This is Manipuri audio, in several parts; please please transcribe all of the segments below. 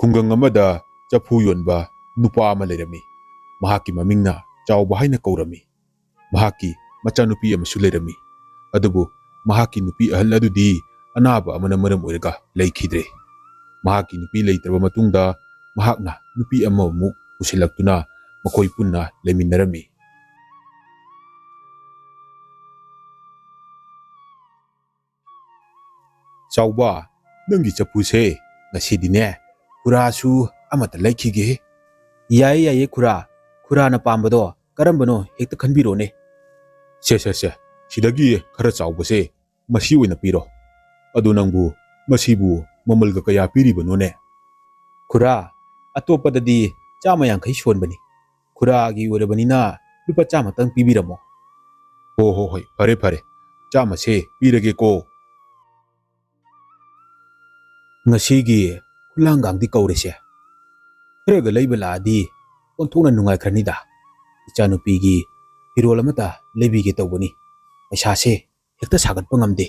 ꯈꯨꯡꯒꯪ ꯑꯃꯗ ꯆꯐꯨ ꯌꯣꯟꯕ ꯅꯨꯄꯥ ꯑꯃ ꯂꯩꯔꯝꯃꯤ꯫ ꯃꯍꯥꯛꯀꯤ ꯃꯃꯤꯡꯅ ꯆꯥꯎꯕ ꯍꯥꯏꯅ ꯀꯧꯔꯝꯃꯤ꯫ ꯃꯍꯥꯛꯀꯤ ꯃꯆꯥꯅꯨꯄꯤ ꯑꯃꯁꯨ ꯂꯩꯔꯝꯃꯤ꯫ ꯑꯗꯨꯕꯨ ꯃꯍꯥꯛꯀꯤ ꯅꯨꯄꯤ ꯑꯍꯜ ꯑꯗꯨꯗꯤ ꯑꯅꯥꯕ ꯑꯃꯅ ꯃꯔꯝ ꯑꯣꯏꯔꯒ ꯂꯩꯈꯤꯗ꯭ꯔꯦ꯫ ꯃꯍꯥꯛꯀꯤ ꯅꯨꯄꯤ ꯂꯩꯇ꯭ꯔꯕ ꯃꯇꯨꯡꯗ ꯃꯍꯥꯛꯅ ꯅꯨꯄꯤ ꯑꯃꯃꯨꯛ ꯄꯨꯁꯤꯜꯂꯛꯇꯨꯅ ꯃꯈꯣꯏ ꯄꯨꯟꯅ ꯂꯩꯃꯤꯟꯅꯔꯝꯃꯤ꯫ ꯆꯥꯎꯕ, ꯅꯪꯒꯤ ꯆꯐꯨꯁꯦ ꯉꯁꯤꯗꯤꯅꯦ ꯈꯨꯔꯥꯁꯨ ꯑꯃꯠꯇ ꯂꯩꯈꯤꯒꯦ꯫ ꯌꯥꯏꯌꯦ ꯌꯥꯏꯌꯦ ꯈꯨꯔꯥ, ꯈꯨꯔꯥꯅ ꯄꯥꯝꯕꯗꯣ ꯀꯔꯝꯕꯅꯣ ꯍꯦꯛꯇ ꯈꯟꯕꯤꯔꯣꯅꯦ꯫ ꯁꯦ ꯁꯤꯗꯒꯤ ꯈꯔ ꯆꯥꯎꯕꯁꯦ ꯃꯁꯤ ꯑꯣꯏꯅ ꯄꯤꯔꯣ꯫ ꯑꯗꯨ ꯅꯪꯕꯨ ꯃꯁꯤꯕꯨ ꯃꯃꯜꯒ ꯀꯌꯥ ꯄꯤꯔꯤꯕꯅꯣꯅꯦ? ꯈꯨꯔꯥ, ꯑꯇꯣꯞꯄꯗꯗꯤ 150 ꯁꯣꯟꯕꯅꯤ꯫ ꯈꯨꯔꯥꯒꯤ ꯑꯣꯏꯔꯕꯅꯤꯅ ꯂꯨꯄꯥ 100ꯇꯪ ꯄꯤꯕꯤꯔꯝꯃꯣ꯫ ꯍꯣꯏ ꯐꯔꯦ 100ꯁꯦ ꯄꯤꯔꯒꯦꯀꯣ꯫ ꯉꯁꯤꯒꯤ ꯈꯨꯂꯥꯡꯒꯥꯡꯗꯤ ꯀꯧꯔꯦꯁꯦ꯫ ꯈꯔꯒ ꯂꯩꯕ ꯂꯥꯛꯑꯗꯤ ꯑꯣꯟꯊꯣꯛꯅ ꯅꯨꯡꯉꯥꯏꯈ꯭ꯔꯅꯤꯗ꯫ ꯏꯆꯥꯅꯨꯄꯤꯒꯤ ꯐꯤꯔꯣꯜ ꯑꯃꯠꯇ ꯂꯩꯕꯤꯒꯦ ꯇꯧꯕꯅꯤ꯫ ꯄꯩꯁꯥꯁꯦ ꯍꯦꯛꯇ ꯁꯥꯒꯠꯄ ꯉꯝꯗꯦ꯫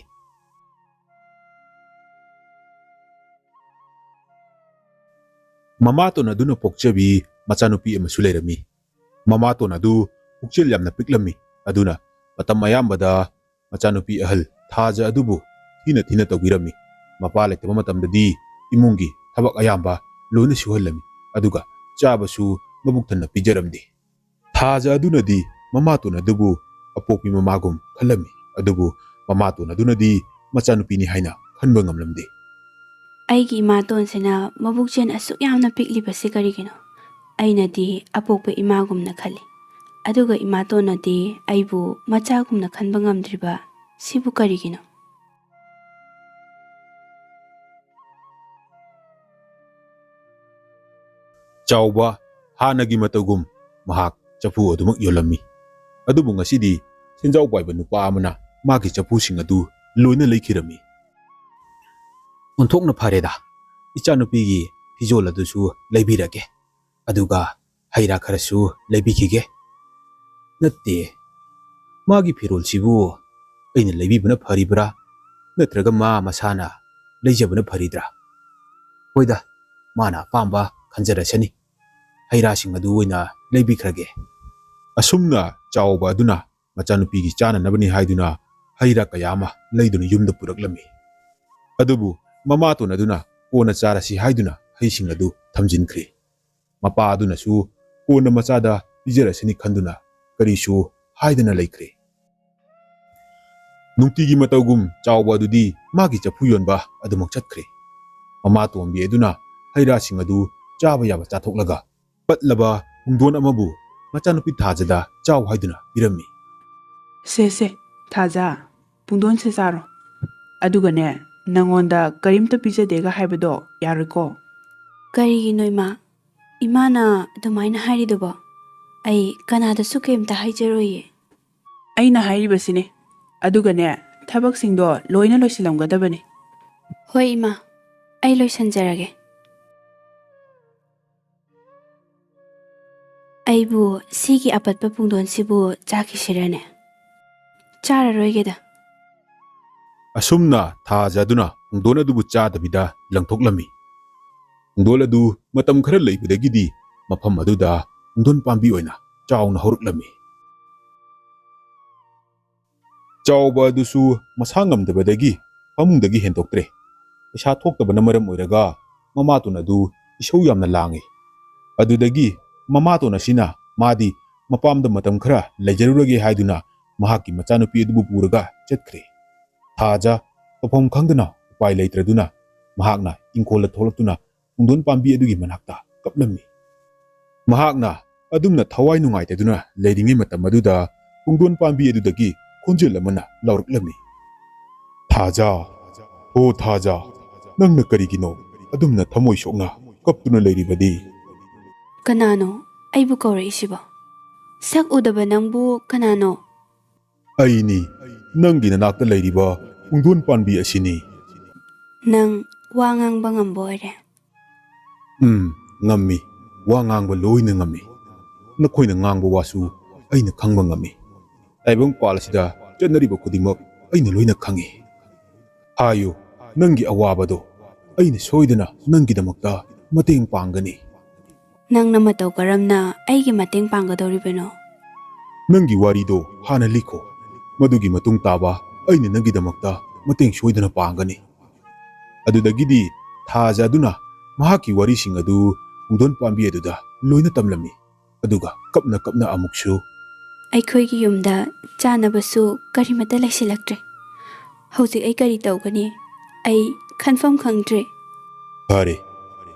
ꯃꯃꯥꯇꯣꯟ ꯑꯗꯨꯅ ꯄꯣꯛꯆꯕꯤ ꯃꯆꯥꯅꯨꯄꯤ ꯑꯃꯁꯨ ꯂꯩꯔꯝꯃꯤ꯫ ꯃꯃꯥꯇꯣꯟ ꯑꯗꯨ ꯄꯨꯛꯆꯦꯜ ꯌꯥꯝꯅ ꯄꯤꯛꯂꯝꯃꯤ꯫ ꯑꯗꯨꯅ ꯃꯇꯝ ꯑꯌꯥꯝꯕꯗ ꯃꯆꯥꯅꯨꯄꯤ ꯑꯍꯜ ꯊꯥꯖ ꯑꯗꯨꯕꯨ ꯊꯤꯅ ꯇꯧꯕꯤꯔꯝꯃꯤ꯫ ꯃꯄꯥ ꯂꯩꯇꯕ ꯃꯇꯝꯗꯗꯤ ꯏꯃꯨꯡꯒꯤ ꯊꯕꯛ ꯑꯌꯥꯝꯕ ꯂꯣꯏꯅ ꯁꯨꯍꯜꯂꯝꯃꯤ꯫ ꯑꯗꯨꯒ ꯆꯥꯕꯁꯨ ꯃꯕꯨꯛ ꯊꯟꯅ ꯄꯤꯖꯔꯝꯗꯦ꯫ ꯊꯥꯖ ꯑꯗꯨꯅꯗꯤ ꯃꯃꯥꯇꯣꯟ ꯑꯗꯨꯕꯨ ꯑꯄꯣꯛꯄꯤ ꯃꯃꯥꯒꯨꯝ ꯈꯜꯂꯝꯃꯤ꯫ ꯑꯗꯨꯕꯨ ꯃꯃꯥꯇꯣꯟ ꯑꯗꯨꯅꯗꯤ ꯃꯆꯥꯅꯨꯄꯤꯅꯤ ꯍꯥꯏꯅ ꯈꯟꯕ ꯉꯝꯂꯝꯗꯦ꯫ ꯑꯩꯒꯤ ꯏꯃꯥꯇꯣꯟꯁꯤꯅ ꯃꯕꯨꯛꯆꯦꯜ ꯑꯁꯨꯛ ꯌꯥꯝꯅ ꯄꯤꯛꯂꯤꯕꯁꯤ ꯀꯔꯤꯒꯤꯅꯣ? ꯑꯩꯅꯗꯤ ꯑꯄꯣꯛꯄ ꯏꯃꯥꯒꯨꯝꯅ ꯈꯜꯂꯤ, ꯑꯗꯨꯒ ꯏꯃꯥꯇꯣꯟꯅꯗꯤ ꯑꯩꯕꯨ ꯃꯆꯥꯒꯨꯝꯅ ꯈꯟꯕ ꯉꯝꯗ꯭ꯔꯤꯕ ꯁꯤꯕꯨ ꯀꯔꯤꯒꯤꯅꯣ? ꯆꯥꯎꯕ ꯍꯥꯟꯅꯒꯤ ꯃꯇꯧꯒꯨꯝ ꯃꯍꯥꯛ ꯆꯐꯨ ꯑꯗꯨꯃꯛ ꯌꯣꯜꯂꯝꯃꯤ꯫ ꯑꯗꯨꯕꯨ ꯉꯁꯤꯗꯤ ꯁꯦꯟꯖꯥꯎ ꯄꯥꯏꯕ ꯅꯨꯄꯥ ꯑꯃꯅ ꯃꯥꯒꯤ ꯆꯐꯨꯁꯤꯡ ꯑꯗꯨ ꯂꯣꯏꯅ ꯂꯩꯈꯤꯔꯝꯃꯤ꯫ ꯑꯣꯟꯊꯣꯛꯅ ꯐꯔꯦꯗ, ꯏꯆꯥꯅꯨꯄꯤꯒꯤ ꯐꯤꯖꯣꯜ ꯑꯗꯨꯁꯨ ꯂꯩꯕꯤꯔꯒꯦ, ꯑꯗꯨꯒ ꯍꯩ ꯔꯥ ꯈꯔꯁꯨ ꯂꯩꯕꯤꯈꯤꯒꯦ꯫ ꯅꯠꯇꯦ, ꯃꯥꯒꯤ ꯐꯤꯔꯣꯜꯁꯤꯕꯨ ꯑꯩꯅ ꯂꯩꯕꯤꯕꯅ ꯐꯔꯤꯕ꯭ꯔꯥ ꯅꯠꯇ꯭ꯔꯒ ꯃꯥ ꯃꯁꯥꯅ ꯂꯩꯖꯕꯅ ꯐꯔꯤꯗ꯭ꯔꯥ? ꯍꯣꯏꯗ, ꯃꯥꯅ ꯑꯄꯥꯝꯕ ꯈꯟꯖꯔꯁꯅꯤ꯫ ꯍꯩ ꯔꯥꯁꯤꯡ ꯑꯗꯨ ꯑꯣꯏꯅ ꯂꯩꯕꯤꯈ꯭ꯔꯒꯦ꯫ ꯑꯁꯨꯝꯅ ꯆꯥꯎꯕ ꯑꯗꯨꯅ ꯃꯆꯥꯅꯨꯄꯤꯒꯤ ꯆꯥꯅꯅꯕꯅꯤ ꯍꯥꯏꯗꯨꯅ ꯍꯩ ꯔꯥ ꯀꯌꯥ ꯑꯃ ꯂꯩꯗꯨꯅ ꯌꯨꯝꯗ ꯄꯨꯔꯛꯂꯝꯃꯤ꯫ ꯑꯗꯨꯕꯨ ꯃꯃꯥꯇꯣꯟ ꯑꯗꯨꯅ ꯀꯣꯟꯅ ꯆꯥꯔꯁꯤ ꯍꯥꯏꯗꯨꯅ ꯍꯩꯁꯤꯡ ꯑꯗꯨ ꯊꯝꯖꯤꯟꯈ꯭ꯔꯦ꯫ ꯃꯄꯥ ꯑꯗꯨꯅꯁꯨ ꯀꯣꯟꯅ ꯃꯆꯥꯗ ꯄꯤꯖꯔꯁꯤꯅꯤ ꯈꯟꯗꯨꯅ ꯀꯔꯤꯁꯨ ꯍꯥꯏꯗꯅ ꯂꯩꯈ꯭ꯔꯦ꯫ ꯅꯨꯡꯇꯤꯒꯤ ꯃꯇꯧꯒꯨꯝ ꯆꯥꯎꯕ ꯑꯗꯨꯗꯤ ꯃꯥꯒꯤ ꯆꯐꯨ ꯌꯣꯟꯕ ꯑꯗꯨꯃꯛ ꯆꯠꯈ꯭ꯔꯦ꯫ ꯃꯃꯥꯇꯣꯟꯕꯤ ꯑꯗꯨꯅ ꯍꯩ ꯔꯥꯁꯤꯡ ꯑꯗꯨ ꯆꯥꯕ ꯌꯥꯕ ꯆꯥꯊꯣꯛꯂꯒ ꯄꯠꯂꯕ ꯄꯨꯡꯗꯣꯟ ꯑꯃꯕꯨ ꯃꯆꯥꯅꯨꯄꯤ ꯊꯥꯖꯗ ꯆꯥꯎ ꯍꯥꯏꯗꯨꯅ ꯄꯤꯔꯝꯃꯤ꯫ ꯁꯦ ꯊꯥꯖ, ꯄꯨꯡꯗꯣꯟꯁꯦ ꯆꯥꯔꯣ꯫ ꯑꯗꯨꯒꯅꯦ, ꯅꯪꯉꯣꯟꯗ ꯀꯔꯤꯝꯇ ꯄꯤꯖꯗꯦꯒ ꯍꯥꯏꯕꯗꯣ ꯌꯥꯔꯣꯏꯀꯣ꯫ ꯀꯔꯤꯒꯤꯅꯣ ꯏꯃꯥ? ꯏꯃꯥꯅ ꯑꯗꯨꯃꯥꯏꯅ ꯍꯥꯏꯔꯤꯗꯨꯕꯣ? ꯑꯩ ꯀꯅꯥꯗꯁꯨ ꯀꯔꯤꯝꯇ ꯍꯥꯏꯖꯔꯣꯏꯌꯦ꯫ ꯑꯩꯅ ꯍꯥꯏꯔꯤꯕꯁꯤꯅꯦ꯫ ꯑꯗꯨꯒꯅꯦ, ꯊꯕꯛꯁꯤꯡꯗꯣ ꯂꯣꯏꯅ ꯂꯣꯏꯁꯤꯜꯂꯝꯒꯗꯕꯅꯤ꯫ ꯍꯣꯏ ꯏꯃꯥ, ꯑꯩ ꯂꯣꯏꯁꯟꯖꯔꯒꯦ꯫ ꯑꯩꯕꯨ ꯁꯤꯒꯤ ꯑꯄꯠꯄ ꯄꯨꯡꯗꯣꯟꯁꯤꯕꯨ ꯆꯥꯈꯤꯁꯤꯔꯅꯦ? ꯆꯥꯔꯔꯣꯏꯒꯦꯗ꯫ ꯑꯁꯨꯝꯅ ꯊꯥꯖ ꯑꯗꯨꯅ ꯄꯨꯡꯗꯣꯟ ꯑꯗꯨꯕꯨ ꯆꯥꯗꯕꯤꯗ ꯂꯪꯊꯣꯛꯂꯝꯃꯤ꯫ ꯄꯨꯡꯗꯣꯟ ꯑꯗꯨ ꯃꯇꯝ ꯈꯔ ꯂꯩꯕꯗꯒꯤꯗꯤ ꯃꯐꯝ ꯑꯗꯨꯗ ꯄꯨꯡꯗꯣꯟ ꯄꯥꯝꯕꯤ ꯑꯣꯏꯅ ꯆꯥꯎꯅ ꯍꯧꯔꯛꯂꯝꯃꯤ꯫ ꯆꯥꯎꯕ ꯑꯗꯨꯁꯨ ꯃꯁꯥ ꯉꯝꯗꯕꯗꯒꯤ ꯐꯃꯨꯡꯗꯒꯤ ꯍꯦꯟꯗꯣꯛꯇ꯭ꯔꯦ꯫ ꯄꯩꯁꯥ ꯊꯣꯛꯇꯕꯅ ꯃꯔꯝ ꯑꯣꯏꯔꯒ ꯃꯃꯥꯇꯣꯟ ꯑꯗꯨ ꯏꯁꯧ ꯌꯥꯝꯅ ꯂꯥꯡꯉꯤ꯫ ꯑꯗꯨꯗꯒꯤ ꯃꯃꯥꯇꯣꯟ ꯑꯁꯤꯅ ꯃꯥꯗꯤ ꯃꯄꯥꯝꯗ ꯃꯇꯝ ꯈꯔ ꯂꯩꯖꯔꯨꯔꯒꯦ ꯍꯥꯏꯗꯨꯅ ꯃꯍꯥꯛꯀꯤ ꯃꯆꯥꯅꯨꯄꯤ ꯑꯗꯨꯕꯨ ꯄꯨꯔꯒ ꯆꯠꯈ꯭ꯔꯦ꯫ ꯊꯥꯖ ꯇꯧꯐꯝ ꯈꯪꯗꯅ ꯎꯄꯥꯏ ꯂꯩꯇ꯭ꯔꯗꯨꯅ ꯃꯍꯥꯛꯅ ꯏꯪꯈꯣꯜꯗ ꯊꯣꯛꯂꯛꯇꯨꯅ ꯄꯨꯡꯗꯣꯟ ꯄꯥꯝꯕꯤ ꯑꯗꯨꯒꯤ ꯃꯅꯥꯛꯇ ꯀꯞꯂꯝꯃꯤ꯫ ꯃꯍꯥꯛꯅ ꯑꯗꯨꯝꯅ ꯊꯋꯥꯏ ꯅꯨꯡꯉꯥꯏꯇꯗꯨꯅ ꯂꯩꯔꯤꯉꯩ ꯃꯇꯝ ꯑꯗꯨꯗ ꯄꯨꯡꯗꯣꯟ ꯄꯥꯝꯕꯤ ꯑꯗꯨꯗꯒꯤ ꯈꯣꯟꯖꯦꯜ ꯑꯃꯅ ꯂꯥꯎꯔꯛꯂꯝꯃꯤ꯫ ꯊꯥꯖ, ꯍꯣ ꯊꯥꯖ, ꯅꯪꯅ ꯀꯔꯤꯒꯤꯅꯣ ꯑꯗꯨꯝꯅ ꯊꯃꯣꯏ ꯁꯣꯛꯅ ꯀꯞꯇꯨꯅ ꯂꯩꯔꯤꯕꯗꯤ? ꯀꯅꯥꯅꯣ ꯑꯩꯕꯨ ꯀꯧꯔꯛꯏꯁꯤꯕꯣ? ꯁꯛ ꯎꯗꯕ ꯅꯪꯕꯨ ꯀꯅꯥꯅꯣ? ꯑꯩꯅꯤ, ꯅꯪꯒꯤ ꯅꯅꯥꯛꯇ ꯂꯩꯔꯤꯕ ꯄꯨꯡꯗꯣꯟ ꯄꯥꯝꯕꯤ ꯑꯁꯤꯅꯤ꯫ ꯅꯪ ꯋꯥ ꯉꯥꯡꯕ ꯉꯝꯕ ꯑꯣꯏꯔꯦ? ꯉꯝꯃꯤ꯫ ꯋꯥ ꯉꯥꯡꯕ ꯂꯣꯏꯅ ꯉꯝꯃꯤ꯫ ꯅꯈꯣꯏꯅ ꯉꯥꯡꯕ ꯋꯥꯁꯨ ꯑꯩꯅ ꯈꯪꯕ ꯉꯝꯃꯤ꯫ ꯇꯥꯏꯕꯪꯄꯥꯜ ꯑꯁꯤꯗ ꯆꯠꯅꯔꯤꯕ ꯈꯨꯗꯤꯡꯃꯛ ꯑꯩꯅ ꯂꯣꯏꯅ ꯈꯪꯉꯤ꯫ ꯍꯥꯏꯌꯨ, ꯅꯪꯒꯤ ꯑꯋꯥꯕꯗꯣ ꯑꯩꯅ ꯁꯣꯏꯗꯅ ꯅꯪꯒꯤꯗꯃꯛꯇ ꯃꯇꯦꯡ ꯄꯥꯡꯒꯅꯤ꯫ ꯅꯪꯅ ꯃꯇꯧ ꯀꯔꯝꯅ ꯑꯩꯒꯤ ꯃꯇꯦꯡ ꯄꯥꯡꯒꯗꯧꯔꯤꯕꯅꯣ? ꯅꯪꯒꯤ ꯋꯥꯔꯤꯗꯣ ꯍꯥꯟꯅ ꯂꯤꯈꯣ, ꯃꯗꯨꯒꯤ ꯃꯇꯨꯡ ꯇꯥꯕ ꯑꯩꯅ ꯅꯪꯒꯤꯗꯃꯛꯇ ꯃꯇꯦꯡ ꯁꯣꯏꯗꯅ ꯄꯥꯡꯒꯅꯤ꯫ ꯑꯗꯨꯗꯒꯤꯗꯤ ꯊꯥꯖ ꯑꯗꯨꯅ ꯃꯍꯥꯛꯀꯤ ꯋꯥꯔꯤꯁꯤꯡ ꯑꯗꯨ ꯄꯨꯡꯗꯣꯟ ꯄꯥꯝꯕꯤ ꯑꯗꯨꯗ ꯂꯣꯏꯅ ꯇꯝꯂꯝꯃꯤ, ꯑꯗꯨꯒ ꯀꯞꯅ ꯀꯞꯅ ꯑꯃꯨꯛꯁꯨ ꯑꯩꯈꯣꯏꯒꯤ ꯌꯨꯝꯗ ꯆꯥꯅꯕꯁꯨ ꯀꯔꯤꯃꯠꯇ ꯂꯩꯁꯤꯜꯂꯛꯇ꯭ꯔꯦ꯫ ꯍꯧꯖꯤꯛ ꯑꯩ ꯀꯔꯤ ꯇꯧꯒꯅꯤ? ꯑꯩ ꯈꯟꯐꯝ ꯈꯪꯗ꯭ꯔꯦ꯫ ꯐꯔꯦ,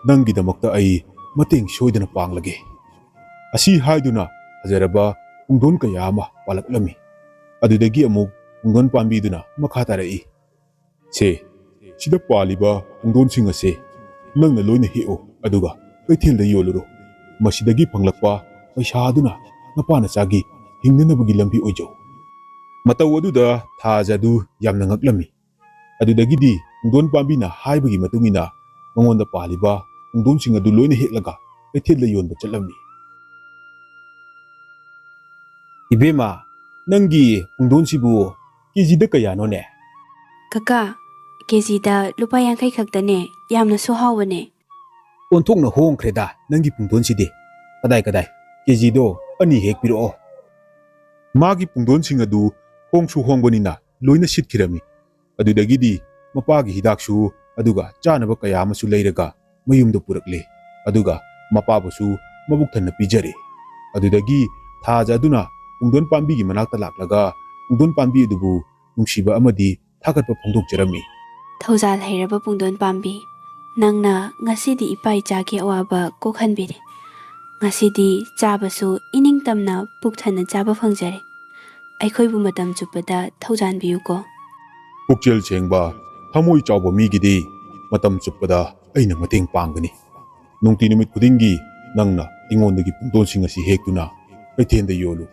ꯅꯪꯒꯤꯗꯃꯛꯇ ꯑꯩ ꯃꯇꯦꯡ ꯁꯣꯏꯗꯅ ꯄꯥꯡꯂꯒꯦ꯫ ꯑꯁꯤ ꯍꯥꯏꯗꯨꯅ ꯐꯖꯔꯕ ꯄꯨꯡꯗꯣꯟ ꯀꯌꯥ ꯑꯃ ꯄꯥꯜꯂꯛꯂꯝꯃꯤ꯫ ꯑꯗꯨꯗꯒꯤ ꯑꯃꯨꯛ ꯄꯨꯡꯗꯣꯟ ꯄꯥꯝꯕꯤꯗꯨꯅ ꯃꯈꯥ ꯇꯥꯔꯛꯏ, ꯁꯦ, ꯁꯤꯗ ꯄꯥꯜꯂꯤꯕ ꯄꯨꯡꯗꯣꯟꯁꯤꯡ ꯑꯁꯦ ꯅꯪꯅ ꯂꯣꯏꯅ ꯍꯦꯛꯑꯣ ꯑꯗꯨꯒ ꯀꯩꯊꯦꯜꯗ ꯌꯣꯜꯂꯨꯔꯣ꯫ ꯃꯁꯤꯗꯒꯤ ꯐꯪꯂꯛꯄ ꯄꯩꯁꯥ ꯑꯗꯨꯅ ꯅꯄꯥꯅꯆꯥꯒꯤ ꯍꯤꯡꯅꯅꯕꯒꯤ ꯂꯝꯕꯤ ꯑꯣꯏꯖꯧ꯫ ꯃꯇꯧ ꯑꯗꯨꯗ ꯊꯥꯖ ꯑꯗꯨ ꯌꯥꯝꯅ ꯉꯛꯂꯝꯃꯤ꯫ ꯑꯗꯨꯗꯒꯤꯗꯤ ꯄꯨꯡꯗꯣꯟ ꯄꯥꯝꯕꯤꯅ ꯍꯥꯏꯕꯒꯤ ꯃꯇꯨꯡ ꯏꯟꯅ ꯃꯉꯣꯟꯗ ꯄꯥꯜꯂꯤꯕ ꯄꯨꯡꯗꯣꯟꯁꯤꯡ ꯑꯗꯨ ꯂꯣꯏꯅ ꯍꯦꯛꯂꯒ ꯀꯩꯊꯦꯜꯗ ꯌꯣꯟꯕ ꯆꯠꯂꯝꯃꯤ꯫ ꯏꯕꯦꯝꯃ, ꯅꯪꯒꯤ ꯄꯨꯡꯗꯣꯟꯁꯤꯕꯨ ꯀꯦꯖꯤꯗ ꯀꯌꯥꯅꯣꯅꯦ? ꯀꯀꯥ, ꯀꯦꯖꯤꯗ ꯂꯨꯄꯥ 50 ꯈꯛꯇꯅꯦ, ꯌꯥꯝꯅꯁꯨ ꯍꯥꯎꯕꯅꯦ꯫ ꯑꯣꯟꯊꯣꯛꯅ ꯍꯣꯡꯈ꯭ꯔꯦꯗ ꯅꯪꯒꯤ ꯄꯨꯡꯗꯣꯟꯁꯤꯗꯤ꯫ ꯀꯗꯥꯏ ꯀꯦꯖꯤꯗꯣ 2 ꯍꯦꯛ ꯄꯤꯔꯛꯑꯣ꯫ ꯃꯥꯒꯤ ꯄꯨꯡꯗꯣꯟꯁꯤꯡ ꯑꯗꯨ ꯍꯣꯡꯁꯨ ꯍꯣꯡꯕꯅꯤꯅ ꯂꯣꯏꯅ ꯁꯤꯠꯈꯤꯔꯝꯃꯤ꯫ ꯑꯗꯨꯗꯒꯤꯗꯤ ꯃꯄꯥꯒꯤ ꯍꯤꯗꯥꯛꯁꯨ ꯑꯗꯨꯒ ꯆꯥꯅꯕ ꯀꯌꯥ ꯑꯃꯁꯨ ꯂꯩꯔꯒ ꯃꯌꯨꯝꯗ ꯄꯨꯔꯛꯂꯦ, ꯑꯗꯨꯒ ꯃꯄꯥꯕꯨꯁꯨ ꯃꯕꯨꯛ ꯊꯟꯅ ꯄꯤꯖꯔꯦ꯫ ꯑꯗꯨꯗꯒꯤ ꯊꯥꯖ ꯑꯗꯨꯅ ꯄꯨꯡꯗꯣꯟ ꯄꯥꯝꯕꯤꯒꯤ ꯃꯅꯥꯛꯇ ꯂꯥꯛꯂꯒ ꯄꯨꯡꯗꯣꯟ ꯄꯥꯝꯕꯤ ꯑꯗꯨꯕꯨ ꯅꯨꯡꯁꯤꯕ ꯑꯃꯗꯤ ꯊꯥꯒꯠꯄ ꯐꯣꯡꯗꯣꯛꯆꯔꯝꯃꯤ꯫ ꯊꯧꯖꯥꯜ ꯍꯩꯔꯕ ꯄꯨꯡꯗꯣꯟ ꯄꯥꯝꯕꯤ, ꯅꯪꯅ ꯉꯁꯤꯗꯤ ꯏꯄꯥ ꯏꯆꯥꯒꯤ ꯑꯋꯥꯕ ꯀꯣꯛꯍꯟꯕꯤꯔꯦ꯫ ꯉꯁꯤꯗꯤ ꯆꯥꯕꯁꯨ ꯏꯅꯤꯡꯇꯝꯅ ꯄꯨꯛ ꯊꯟꯅ ꯆꯥꯕ ꯐꯪꯖꯔꯦ꯫ ꯑꯩꯈꯣꯏꯕꯨ ꯃꯇꯝ ꯆꯨꯞꯄꯗ ꯊꯧꯖꯥꯟꯕꯤꯌꯨꯀꯣ꯫ ꯄꯨꯛꯆꯦꯜ ꯁꯦꯡꯕ, ꯊꯃꯣꯏ ꯆꯥꯎꯕ ꯃꯤꯒꯤꯗꯤ ꯃꯇꯝ ꯆꯨꯞꯄꯗ ꯑꯩꯅ ꯃꯇꯦꯡ ꯄꯥꯡꯒꯅꯤ꯫ ꯅꯨꯡꯇꯤ ꯅꯨꯃꯤꯠ ꯈꯨꯗꯤꯡꯒꯤ ꯅꯪꯅ ꯑꯩꯉꯣꯟꯗꯒꯤ ꯄꯨꯡꯗꯣꯟꯁꯤꯡ ꯑꯁꯤ ꯍꯦꯛꯇꯨꯅ ꯀꯩꯊꯦꯜꯗ ꯌꯣꯜꯂꯨ꯫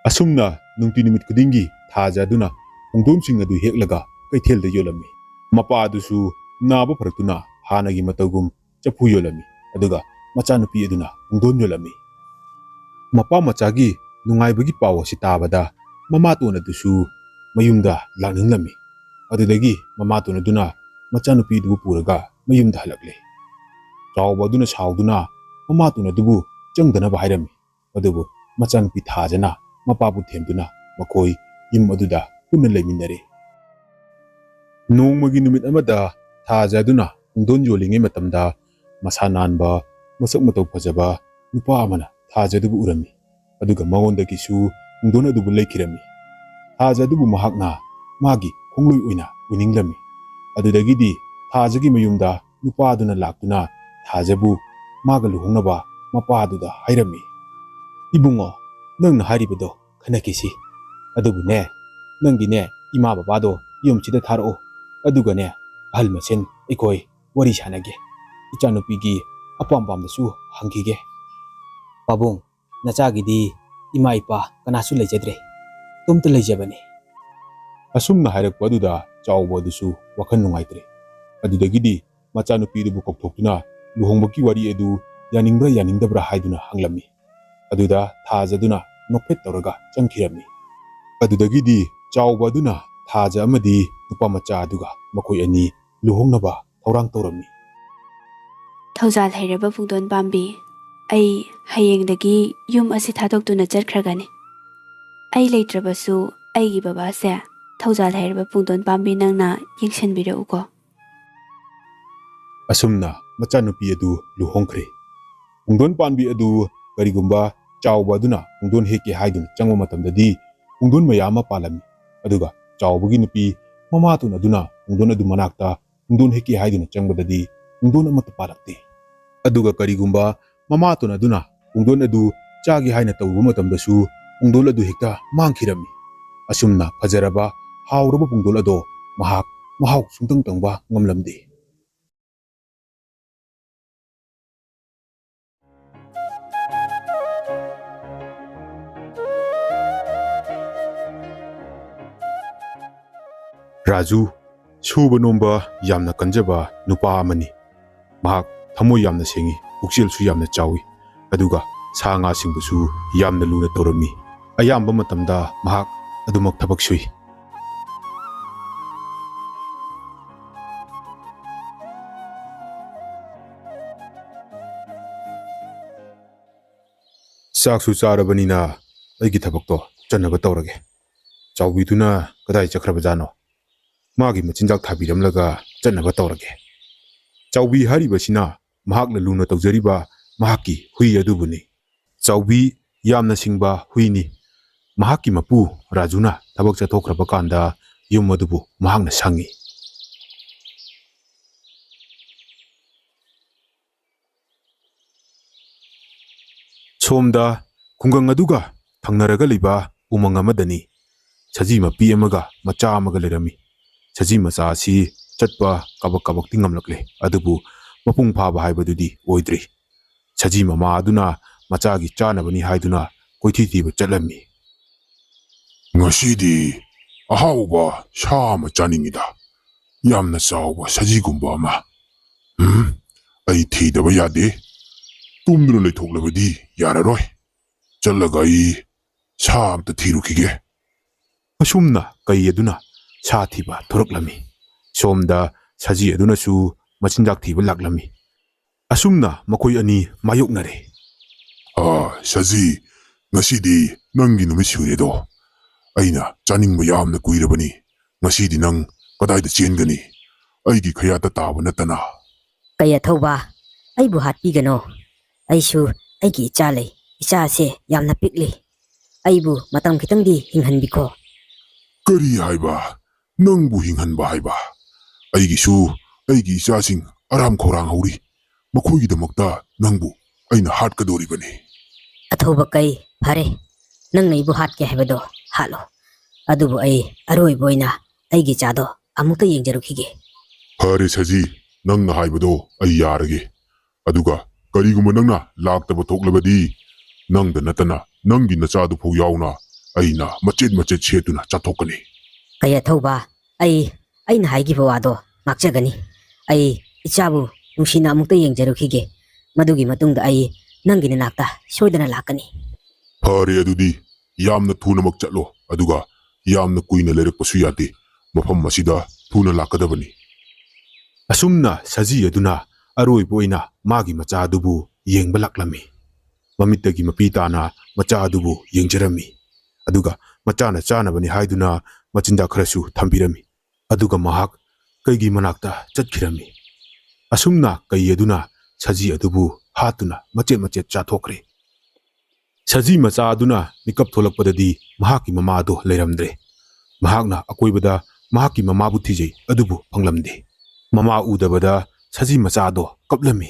ꯑꯁꯨꯝꯅ ꯅꯨꯡꯇꯤ ꯅꯨꯃꯤꯠ ꯈꯨꯗꯤꯡꯒꯤ ꯊꯥꯖ ꯑꯗꯨꯅ ꯄꯨꯡꯗꯣꯟꯁꯤꯡ ꯑꯗꯨ ꯍꯦꯛꯂꯒ ꯀꯩꯊꯦꯜꯗ ꯌꯣꯜꯂꯝꯃꯤ꯫ ꯃꯄꯥ ꯑꯗꯨꯁꯨ ꯅꯥꯕ ꯐꯔꯛꯇꯨꯅ ꯍꯥꯟꯅꯒꯤ ꯃꯇꯧꯒꯨꯝ ꯆꯐꯨ ꯌꯣꯜꯂꯝꯃꯤ, ꯑꯗꯨꯒ ꯃꯆꯥꯅꯨꯄꯤ ꯑꯗꯨꯅ ꯄꯨꯡꯗꯣꯟ ꯌꯣꯜꯂꯝꯃꯤ꯫ ꯃꯄꯥ ꯃꯆꯥꯒꯤ ꯅꯨꯡꯉꯥꯏꯕꯒꯤ ꯄꯥꯎ ꯑꯁꯤ ꯇꯥꯕꯗ ꯃꯃꯥꯇꯣꯟ ꯑꯗꯨꯁꯨ ꯃꯌꯨꯝꯗ ꯂꯥꯛꯅꯤꯡꯂꯝꯃꯤ꯫ ꯑꯗꯨꯗꯒꯤ ꯃꯃꯥꯇꯣꯟ ꯑꯗꯨꯅ ꯃꯆꯥꯅꯨꯄꯤ ꯑꯗꯨꯕꯨ ꯄꯨꯔꯒ ꯃꯌꯨꯝꯗ ꯍꯜꯂꯛꯂꯦ꯫ ꯆꯥꯎꯕ ꯑꯗꯨꯅ ꯁꯥꯎꯗꯨꯅ ꯃꯃꯥꯇꯣꯟ ꯑꯗꯨꯕꯨ ꯆꯪꯗꯅꯕ ꯍꯥꯏꯔꯝꯃꯤ, ꯑꯗꯨꯕꯨ ꯃꯆꯥꯅꯨꯄꯤ ꯊꯥꯖꯅ ꯃꯄꯥꯕꯨ ꯊꯦꯝꯗꯨꯅ ꯃꯈꯣꯏ ꯌꯨꯝ ꯑꯗꯨꯗ ꯄꯨꯟꯅ ꯂꯩꯃꯤꯟꯅꯔꯦ꯫ ꯅꯣꯡꯃꯒꯤ ꯅꯨꯃꯤꯠ ꯑꯃꯗ ꯊꯥꯖ ꯑꯗꯨꯅ ꯄꯨꯡꯗꯣꯟ ꯌꯣꯜꯂꯤꯉꯩ ꯃꯇꯝꯗ ꯃꯁꯥ ꯅꯥꯟꯕ, ꯃꯁꯛ ꯃꯇꯧ ꯐꯖꯕ ꯅꯨꯄꯥ ꯑꯃꯅ ꯊꯥꯖ ꯑꯗꯨꯕꯨ ꯎꯔꯝꯃꯤ, ꯑꯗꯨꯒ ꯃꯉꯣꯟꯗꯒꯤꯁꯨ ꯄꯨꯡꯗꯣꯟ ꯑꯗꯨꯕꯨ ꯂꯩꯈꯤꯔꯝꯃꯤ꯫ ꯊꯥꯖ ꯑꯗꯨꯕꯨ ꯃꯍꯥꯛꯅ ꯃꯥꯒꯤ ꯈꯣꯡꯂꯣꯏ ꯑꯣꯏꯅ ꯎꯅꯤꯡꯂꯝꯃꯤ꯫ ꯑꯗꯨꯗꯒꯤꯗꯤ ꯊꯥꯖꯒꯤ ꯃꯌꯨꯝꯗ ꯅꯨꯄꯥ ꯑꯗꯨꯅ ꯂꯥꯛꯇꯨꯅ ꯊꯥꯖꯕꯨ ꯃꯥꯒ ꯂꯨꯍꯣꯡꯅꯕ ꯃꯄꯥ ꯑꯗꯨꯗ ꯍꯥꯏꯔꯝꯃꯤ꯫ ꯏꯕꯨꯡꯉꯣ, ꯅꯪꯅ ꯍꯥꯏꯔꯤꯕꯗꯣ ꯈꯟꯅꯈꯤꯁꯤ, ꯑꯗꯨꯕꯨꯅꯦ, ꯅꯪꯒꯤꯅꯦ ꯏꯃꯥ ꯕꯕꯥꯗꯣ ꯌꯨꯝꯁꯤꯗ ꯊꯥꯔꯛꯑꯣ, ꯑꯗꯨꯒꯅꯦ ꯑꯍꯜ ꯃꯁꯦꯟ ꯑꯩꯈꯣꯏ ꯋꯥꯔꯤ ꯁꯥꯟꯅꯒꯦ꯫ ꯏꯆꯥꯅꯨꯄꯤꯒꯤ ꯑꯄꯥꯝ ꯄꯥꯝꯕꯁꯨ ꯍꯪꯈꯤꯒꯦ꯫ ꯄꯥꯕꯨꯡ, ꯅꯆꯥꯒꯤꯗꯤ ꯏꯃꯥ ꯏꯄꯥ ꯀꯅꯥꯁꯨ ꯂꯩꯖꯗ꯭ꯔꯦ, ꯏꯇꯣꯝꯇ ꯂꯩꯖꯕꯅꯤ꯫ ꯑꯁꯨꯝꯅ ꯍꯥꯏꯔꯛꯄ ꯑꯗꯨꯗ ꯆꯥꯎꯕ ꯑꯗꯨꯁꯨ ꯋꯥꯈꯜ ꯅꯨꯡꯉꯥꯏꯇ꯭ꯔꯦ꯫ ꯑꯗꯨꯗꯒꯤꯗꯤ ꯃꯆꯥꯅꯨꯄꯤꯗꯨꯕꯨ ꯀꯧꯊꯣꯛꯇꯨꯅ ꯂꯨꯍꯣꯡꯕꯒꯤ ꯋꯥꯔꯤ ꯑꯗꯨ ꯌꯥꯅꯤꯡꯕ꯭ꯔꯥ ꯌꯥꯅꯤꯡꯗꯕ꯭ꯔꯥ ꯍꯥꯏꯗꯨꯅ ꯍꯪꯂꯝꯃꯤ꯫ ꯑꯗꯨꯗ ꯊꯥꯖ ꯑꯗꯨꯅ ꯅꯣꯛꯐꯦꯠ ꯇꯧꯔꯒ ꯆꯪꯈꯤꯔꯝꯃꯤ꯫ ꯑꯗꯨꯗꯒꯤꯗꯤ ꯆꯥꯎꯕ ꯑꯗꯨꯅ ꯊꯥꯖ ꯑꯃꯗꯤ ꯅꯨꯄꯥ ꯃꯆꯥ ꯑꯗꯨꯒ ꯃꯈꯣꯏ ꯑꯅꯤ ꯂꯨꯍꯣꯡꯅꯕ ꯊꯧꯔꯥꯡ ꯇꯧꯔꯝꯃꯤ꯫ ꯊꯧꯖꯥꯜ ꯍꯩꯔꯕ ꯄꯨꯡꯗꯣꯟ ꯄꯥꯝꯕꯤ, ꯑꯩ ꯍꯌꯦꯡꯗꯒꯤ ꯌꯨꯝ ꯑꯁꯤ ꯊꯥꯗꯣꯛꯇꯨꯅ ꯆꯠꯈ꯭ꯔꯒꯅꯤ꯫ ꯑꯩ ꯂꯩꯇ꯭ꯔꯕꯁꯨ ꯑꯩꯒꯤ ꯕꯕꯥꯁꯦ, ꯊꯧꯖꯥꯜ ꯍꯩꯔꯕ ꯄꯨꯡꯗꯣꯟ ꯄꯥꯝꯕꯤ ꯅꯪꯅ ꯌꯦꯡꯁꯤꯟꯕꯤꯔꯛꯎꯀꯣ꯫ ꯑꯁꯨꯝꯅ ꯃꯆꯥꯅꯨꯄꯤ ꯑꯗꯨ ꯂꯨꯍꯣꯡꯈ꯭ꯔꯦ꯫ ꯄꯨꯡꯗꯣꯟ ꯄꯥꯝꯕꯤ ꯑꯗꯨ ꯀꯔꯤꯒꯨꯝꯕ ꯆꯥꯎꯕ ꯑꯗꯨꯅ ꯄꯨꯡꯗꯣꯟ ꯍꯦꯛꯀꯦ ꯍꯥꯏꯗꯨꯅ ꯆꯪꯕ ꯃꯇꯝꯗꯗꯤ ꯄꯨꯡꯗꯣꯟ ꯃꯌꯥꯝ ꯑꯃ ꯄꯥꯜꯂꯝꯃꯤ, ꯑꯗꯨꯒ ꯆꯥꯎꯕꯒꯤ ꯅꯨꯄꯤ ꯃꯃꯥꯇꯣꯟ ꯑꯗꯨꯅ ꯄꯨꯡꯗꯣꯟ ꯑꯗꯨ ꯃꯅꯥꯛꯇ ꯄꯨꯡꯗꯣꯟ ꯍꯦꯛꯀꯦ ꯍꯥꯏꯗꯨꯅ ꯆꯪꯕꯗꯗꯤ ꯄꯨꯡꯗꯣꯟ ꯑꯃꯠꯇ ꯄꯥꯜꯂꯛꯇꯦ꯫ ꯑꯗꯨꯒ ꯀꯔꯤꯒꯨꯝꯕ ꯃꯃꯥꯇꯣꯟ ꯑꯗꯨꯅ ꯄꯨꯡꯗꯣꯟ ꯑꯗꯨ ꯆꯥꯒꯦ ꯍꯥꯏꯅ ꯇꯧꯔꯨꯕ ꯃꯇꯝꯗꯁꯨ ꯄꯨꯡꯗꯣꯟ ꯑꯗꯨ ꯍꯦꯛꯇ ꯃꯥꯡꯈꯤꯔꯝꯃꯤ꯫ ꯑꯁꯨꯝꯅ ꯐꯖꯔꯕ ꯍꯥꯎꯔꯕ ꯄꯨꯡꯗꯣꯟ ꯑꯗꯣ ꯃꯍꯥꯛ ꯃꯍꯥꯎ ꯁꯨꯡꯇꯪ ꯇꯪꯕ ꯉꯝꯂꯝꯗꯦ꯫ ꯔꯥꯖꯨ ꯁꯨꯕ ꯅꯣꯝꯕ ꯌꯥꯝꯅ ꯀꯟꯖꯕ ꯅꯨꯄꯥ ꯑꯃꯅꯤ꯫ ꯃꯍꯥꯛ ꯊꯃꯣꯏ ꯌꯥꯝꯅ ꯁꯦꯡꯉꯤ, ꯄꯨꯛꯆꯦꯜꯁꯨ ꯌꯥꯝꯅ ꯆꯥꯎꯏ, ꯑꯗꯨꯒ ꯁꯥ ꯉꯥꯁꯤꯡꯕꯨꯁꯨ ꯌꯥꯝꯅ ꯂꯨꯅ ꯇꯧꯔꯝꯃꯤ꯫ ꯑꯌꯥꯝꯕ ꯃꯇꯝꯗ ꯃꯍꯥꯛ ꯑꯗꯨꯃꯛ ꯊꯕꯛ ꯁꯨꯏ꯫ ꯆꯥꯛꯁꯨ ꯆꯥꯔꯕꯅꯤꯅ ꯑꯩꯒꯤ ꯊꯕꯛꯇꯣ ꯆꯠꯅꯕ ꯇꯧꯔꯒꯦ꯫ ꯆꯥꯎꯕꯤꯗꯨꯅ ꯀꯗꯥꯏ ꯆꯠꯈ꯭ꯔꯕꯖꯥꯠꯅꯣ? ꯃꯥꯒꯤ ꯃꯆꯤꯟꯖꯥꯛ ꯊꯥꯕꯤꯔꯝꯂꯒ ꯆꯠꯅꯕ ꯇꯧꯔꯒꯦ꯫ ꯆꯥꯎꯕꯤ ꯍꯥꯏꯔꯤꯕꯁꯤꯅ ꯃꯍꯥꯛꯅ ꯂꯨꯅ ꯇꯧꯖꯔꯤꯕ ꯃꯍꯥꯛꯀꯤ ꯍꯨꯏ ꯑꯗꯨꯕꯨꯅꯤ꯫ ꯆꯥꯎꯕꯤ ꯌꯥꯝꯅ ꯁꯤꯡꯕ ꯍꯨꯏꯅꯤ꯫ ꯃꯍꯥꯛꯀꯤ ꯃꯄꯨ ꯔꯥꯖꯨꯅ ꯊꯕꯛ ꯆꯠꯊꯣꯛꯈ꯭ꯔꯕ ꯀꯥꯟꯗ ꯌꯨꯝ ꯑꯗꯨꯕꯨ ꯃꯍꯥꯛꯅ ꯁꯪꯉꯤ꯫ ꯁꯣꯝꯗ ꯈꯨꯡꯒꯪ ꯑꯗꯨꯒ ꯊꯪꯅꯔꯒ ꯂꯩꯕ ꯎꯃꯪ ꯑꯃꯗꯅꯤ ꯁꯖꯤ ꯃꯄꯤ ꯑꯃꯒ ꯃꯆꯥ ꯑꯃꯒ ꯂꯩꯔꯝꯃꯤ꯫ ꯁꯖꯤ ꯃꯆꯥ ꯑꯁꯤ ꯆꯠꯄ ꯀꯕꯛ-ꯀꯕꯛꯇꯤ ꯉꯝꯂꯛꯂꯦ, ꯑꯗꯨꯕꯨ ꯃꯄꯨꯡ ꯐꯥꯕ ꯍꯥꯏꯕꯗꯨꯗꯤ ꯑꯣꯏꯗ꯭ꯔꯤ꯫ ꯁꯖꯤ ꯃꯃꯥ ꯑꯗꯨꯅ ꯃꯆꯥꯒꯤ ꯆꯥꯅꯕꯅꯤ ꯍꯥꯏꯗꯨꯅ ꯀꯣꯏꯊꯤ ꯊꯤꯕ ꯆꯠꯂꯝꯃꯤ꯫ ꯉꯁꯤꯗꯤ ꯑꯍꯥꯎꯕ ꯁꯥ ꯑꯃ ꯆꯥꯅꯤꯡꯉꯤꯗ, ꯌꯥꯝꯅ ꯆꯥꯎꯕ ꯁꯖꯤꯒꯨꯝꯕ ꯑꯃ꯫ ꯑꯩ ꯊꯤꯗꯕ ꯌꯥꯗꯦ, ꯇꯨꯝꯗꯨꯅ ꯂꯩꯊꯣꯛꯂꯕꯗꯤ ꯌꯥꯔꯔꯣꯏ꯫ ꯆꯠꯂꯒ ꯑꯩ ꯁꯥ ꯑꯝꯇ ꯊꯤꯔꯨꯈꯤꯒꯦ꯫ ꯑꯁꯨꯝꯅ ꯀꯩ ꯑꯗꯨꯅ ꯁꯥ ꯊꯤꯕ ꯊꯣꯔꯛꯂꯝꯃꯤ꯫ ꯁꯣꯝꯗ ꯁꯖꯤ ꯑꯗꯨꯅꯁꯨ ꯃꯆꯤꯟꯖꯥꯛ ꯊꯤꯕ ꯂꯥꯛꯂꯝꯃꯤ꯫ ꯑꯁꯨꯝꯅ ꯃꯈꯣꯏ ꯑꯅꯤ ꯃꯥꯌꯣꯛꯅꯔꯦ꯫ ꯁꯖꯤ, ꯉꯁꯤꯗꯤ ꯅꯪꯒꯤ ꯅꯨꯃꯤꯠ ꯁꯨꯔꯦꯗꯣ꯫ ꯑꯩꯅ ꯆꯥꯅꯤꯡꯕ ꯌꯥꯝꯅ ꯀꯨꯏꯔꯕꯅꯤ꯫ ꯉꯁꯤꯗꯤ ꯅꯪ ꯀꯗꯥꯏꯗ ꯆꯦꯟꯒꯅꯤ? ꯑꯩꯒꯤ ꯈꯌꯥꯠꯇ ꯇꯥꯕ ꯅꯠꯇꯅ꯫ ꯀꯩ ꯑꯊꯧꯕ, ꯑꯩꯕꯨ ꯍꯥꯠꯄꯤꯒꯅꯣ꯫ ꯑꯩꯁꯨ ꯑꯩꯒꯤ ꯏꯆꯥ ꯂꯩ꯫ ꯏꯆꯥꯁꯦ ꯌꯥꯝꯅ ꯄꯤꯛꯂꯤ꯫ ꯑꯩꯕꯨ ꯃꯇꯝ ꯈꯤꯇꯪꯗꯤ ꯍꯤꯡꯍꯟꯕꯤꯈꯣ꯫ ꯀꯔꯤ ꯍꯥꯏꯕ? ꯅꯪꯕꯨ ꯍꯤꯡꯍꯟꯕ ꯍꯥꯏꯕ? ꯑꯩꯒꯤꯁꯨ ꯑꯩꯒꯤ ꯏꯆꯥꯁꯤꯡ ꯑꯔꯥꯝ ꯈꯧꯔꯥꯡ ꯍꯧꯔꯤ꯫ ꯃꯈꯣꯏꯒꯤꯗꯃꯛꯇ ꯅꯪꯕꯨ ꯑꯩꯅ ꯍꯥꯠꯀꯗꯧꯔꯤꯕꯅꯤ꯫ ꯑꯊꯧꯕ ꯀꯩ, ꯐꯔꯦ, ꯅꯪꯅ ꯑꯩꯕꯨ ꯍꯥꯠꯀꯦ ꯍꯥꯏꯕꯗꯣ ꯍꯥꯠꯂꯣ꯫ ꯑꯗꯨꯕꯨ ꯑꯩ ꯑꯔꯣꯏꯕ ꯑꯣꯏꯅ ꯑꯩꯒꯤ ꯏꯆꯥꯗꯣ ꯑꯃꯨꯛꯇ ꯌꯦꯡꯖꯔꯨꯈꯤꯒꯦ꯫ ꯐꯔꯦ ꯁꯖꯤ, ꯅꯪꯅ ꯍꯥꯏꯕꯗꯣ ꯑꯩ ꯌꯥꯔꯒꯦ꯫ ꯑꯗꯨꯒ ꯀꯔꯤꯒꯨꯝꯕ ꯅꯪꯅ ꯂꯥꯛꯇꯕ ꯊꯣꯛꯂꯕꯗꯤ ꯅꯪꯗ ꯅꯠꯇꯅ ꯅꯪꯒꯤ ꯅꯆꯥꯗꯨꯐꯥꯎ ꯌꯥꯎꯅ ꯑꯩꯅ ꯃꯆꯦꯠ ꯃꯆꯦꯠ ꯁꯦꯠꯇꯨꯅ ꯆꯥꯊꯣꯛꯀꯅꯤ꯫ ꯀꯩ ꯑꯊꯧꯕ, ꯑꯩꯅ ꯍꯥꯏꯈꯤꯕ ꯋꯥꯗꯣ ꯉꯥꯛꯆꯒꯅꯤ꯫ ꯑꯩ ꯏꯆꯥꯕꯨ ꯅꯨꯡꯁꯤꯅ ꯑꯃꯨꯛꯇ ꯌꯦꯡꯖꯔꯨꯈꯤꯒꯦ꯫ ꯃꯗꯨꯒꯤ ꯃꯇꯨꯡꯗ ꯑꯩ ꯅꯪꯒꯤ ꯅꯅꯥꯛꯇ ꯁꯣꯏꯗꯅ ꯂꯥꯛꯀꯅꯤ꯫ ꯐꯔꯦ, ꯑꯗꯨꯗꯤ ꯌꯥꯝꯅ ꯊꯨꯅꯃꯛ ꯆꯠꯂꯣ, ꯑꯗꯨꯒ ꯌꯥꯝꯅ ꯀꯨꯏꯅ ꯂꯩꯔꯛꯄꯁꯨ ꯌꯥꯗꯦ꯫ ꯃꯐꯝ ꯑꯁꯤꯗ ꯊꯨꯅ ꯂꯥꯛꯀꯗꯕꯅꯤ꯫ ꯑꯁꯨꯝꯅ ꯁꯖꯤ ꯑꯗꯨꯅ ꯑꯔꯣꯏꯕ ꯑꯣꯏꯅ ꯃꯥꯒꯤ ꯃꯆꯥ ꯑꯗꯨꯕꯨ ꯌꯦꯡꯕ ꯂꯥꯛꯂꯝꯃꯤ꯫ ꯃꯃꯤꯠꯇꯒꯤ ꯃꯄꯤ ꯇꯥꯅ ꯃꯆꯥ ꯑꯗꯨꯕꯨ ꯌꯦꯡꯖꯔꯝꯃꯤ꯫ ꯑꯗꯨꯒ ꯃꯆꯥꯅ ꯆꯥꯅꯕꯅꯤ ꯍꯥꯏꯗꯨꯅ ꯃꯆꯤꯟꯖꯥꯛ ꯈꯔꯁꯨ ꯊꯝꯕꯤꯔꯝꯃꯤ꯫ ꯑꯗꯨꯒ ꯃꯍꯥꯛ ꯀꯩꯒꯤ ꯃꯅꯥꯛꯇ ꯆꯠꯈꯤꯔꯝꯃꯤ꯫ ꯑꯁꯨꯝꯅ ꯀꯩ ꯑꯗꯨꯅ ꯁꯖꯤ ꯑꯗꯨꯕꯨ ꯍꯥꯠꯇꯨꯅ ꯃꯆꯦꯠ ꯃꯆꯦꯠ ꯆꯥꯊꯣꯛꯈ꯭ꯔꯦ꯫ ꯁꯖꯤ ꯃꯆꯥ ꯑꯗꯨꯅ ꯃꯤꯀꯞ ꯊꯣꯛꯂꯛꯄꯗꯗꯤ ꯃꯍꯥꯛꯀꯤ ꯃꯃꯥ ꯑꯗꯨ ꯂꯩꯔꯝꯗ꯭ꯔꯦ꯫ ꯃꯍꯥꯛꯅ ꯑꯀꯣꯏꯕꯗ ꯃꯍꯥꯛꯀꯤ ꯃꯃꯥꯕꯨ ꯊꯤꯖꯩ, ꯑꯗꯨꯕꯨ ꯐꯪꯂꯝꯗꯦ꯫ ꯃꯃꯥ ꯎꯗꯕꯗ ꯁꯖꯤ ꯃꯆꯥ ꯑꯗꯣ ꯀꯞꯂꯝꯃꯤ꯫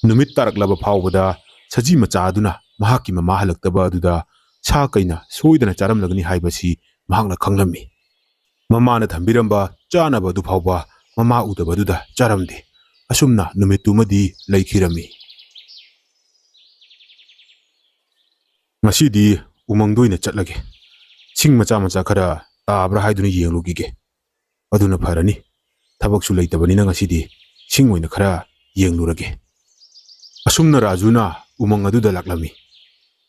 ꯅꯨꯃꯤꯠ ꯇꯥꯔꯛꯂꯕ ꯐꯥꯎꯕꯗ ꯁꯖꯤ ꯃꯆꯥ ꯑꯗꯨꯅ ꯃꯍꯥꯛꯀꯤ ꯃꯃꯥ ꯍꯜꯂꯛꯇꯕ ꯑꯗꯨꯗ ꯁꯥ ꯀꯩꯅ ꯁꯣꯏꯗꯅ ꯆꯥꯔꯝꯂꯒꯅꯤ ꯍꯥꯏꯕꯁꯤ ꯃꯍꯥꯛꯅ ꯈꯪꯂꯝꯃꯤ꯫ ꯃꯃꯥꯅ ꯊꯝꯕꯤꯔꯝꯕ ꯆꯥꯅꯕ ꯑꯗꯨ ꯐꯥꯎꯕ ꯃꯃꯥ ꯎꯗꯕꯗꯨꯗ ꯆꯥꯔꯝꯗꯦ꯫ ꯑꯁꯨꯝꯅ ꯅꯨꯃꯤꯠꯇꯨꯃꯗꯤ ꯂꯩꯈꯤꯔꯝꯃꯤ꯫ ꯉꯁꯤꯗꯤ ꯎꯃꯪꯗ ꯑꯣꯏꯅ ꯆꯠꯂꯒꯦ꯫ ꯁꯤꯡ ꯃꯆꯥ ꯃꯆꯥ ꯈꯔ ꯇꯥꯕ꯭ꯔꯥ ꯍꯥꯏꯗꯨꯅ ꯌꯦꯡꯂꯨꯈꯤꯒꯦ꯫ ꯑꯗꯨꯅ ꯐꯔꯅꯤ꯫ ꯊꯕꯛꯁꯨ ꯂꯩꯇꯕꯅꯤꯅ ꯉꯁꯤꯗꯤ ꯁꯤꯡ ꯑꯣꯏꯅ ꯈꯔ ꯌꯦꯡꯂꯨꯔꯒꯦ꯫ ꯑꯁꯨꯝꯅ ꯔꯥꯖꯨꯅ ꯎꯃꯪ ꯑꯗꯨꯗ ꯂꯥꯛꯂꯝꯃꯤ꯫